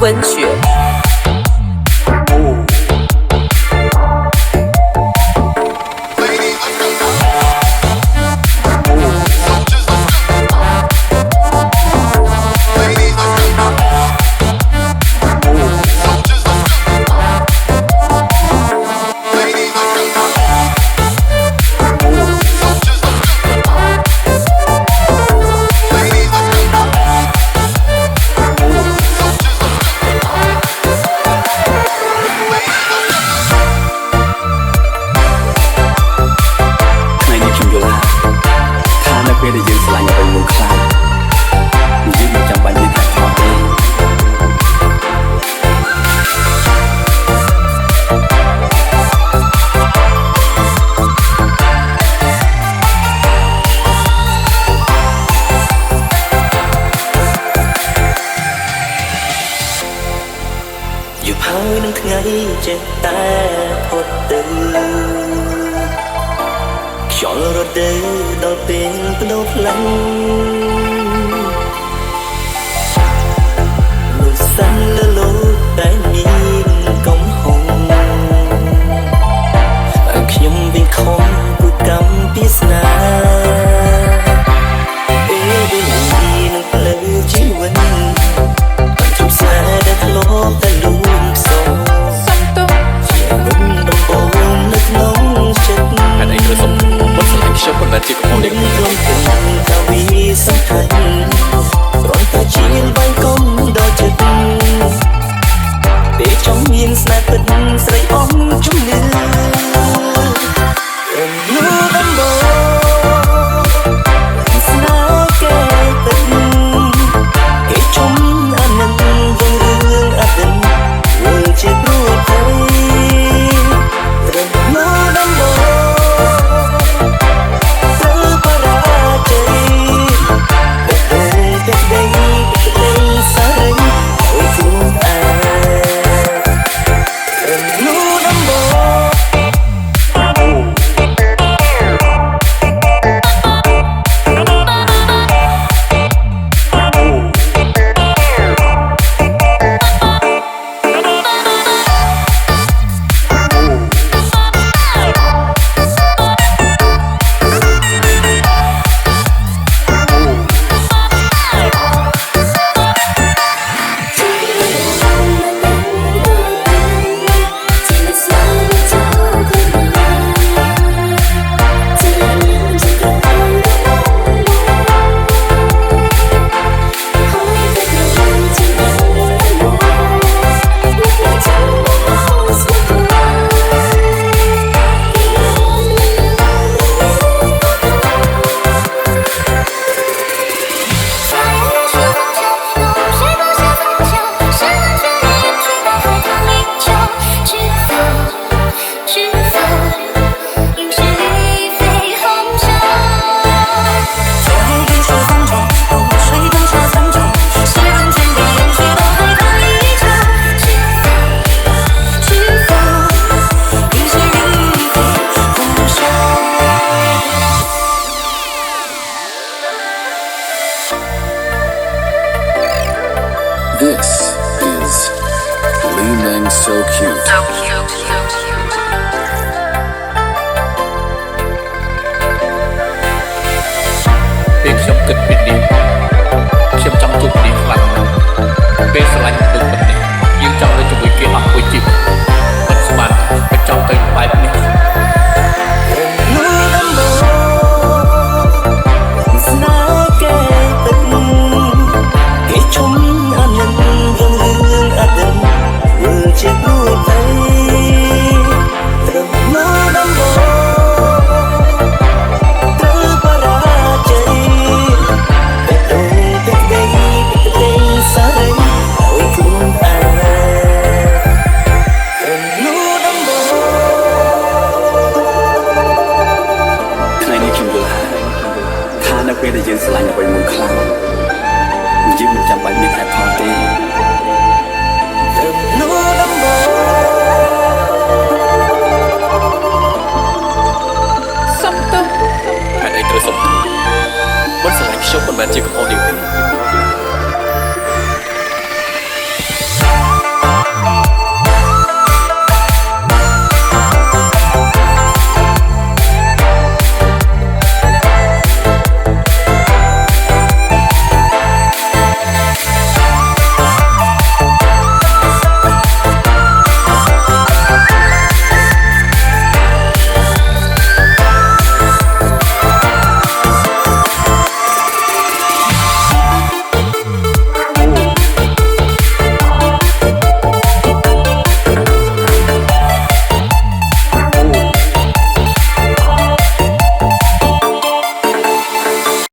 文学。อยู่ภายในថ្ងៃចេះតែផុតទៅខ្យល់រដូវដល់ពេលបដូរផ្លូវលោកសាំលលោកតែមានកំហុសខ្ញុំវិញខំគូកម្មពីស្នាពេលវេលានឹងផ្លូវជីវិតជុំស្នេហ៍ដែលធ្លាប់តែលួងសងសំទោសជាមិនដំបូងនៅក្នុងចិត្តហេតុអីត្រូវសុំមុនស្រឡាញ់ខ្ញុំប៉ុន្តែជាកំហុសនេះខ្ញុំគិតថាវាសំខាន់គ្រាន់តែជាបាញ់កុំដល់ចិត្តពេលចង់មានស្នេហ៍ពិតស្រីអស់ជំនឿដំបូងស្នេហ៍គេពិតគេជុំអាននឹងរឿងអតីតធ្វើជាព្រួយភ័យត្រឹមមកដំបូងត្រូវបរាជ័យពេលសារីអើយខ្លួនឯងត្រឹមមកដំបូងThis is Lee Meng So Cute. So cute, so cute. ពេលខ្ញុំគិតពីនេះខ្ញុំចង់ជួបនេះខ្លាំងណាស់ពេលស្រឡាញ់ទឹកពិតនេះយើងចង់ទៅជាមួយគេអស់មួយជីវិតមិនស្មានមិនចង់ទៅបែបនេះពេលដែលយើងស្រឡាញ់អ្វីមួយខ្លាំងយើងមិនចាំបាច់មានហេតុផលទេសំទោសហេតុអីត្រូវសុំមុនស្រឡាញ់ខ្ញុំមិនមែនជាកំហុសនេះទេ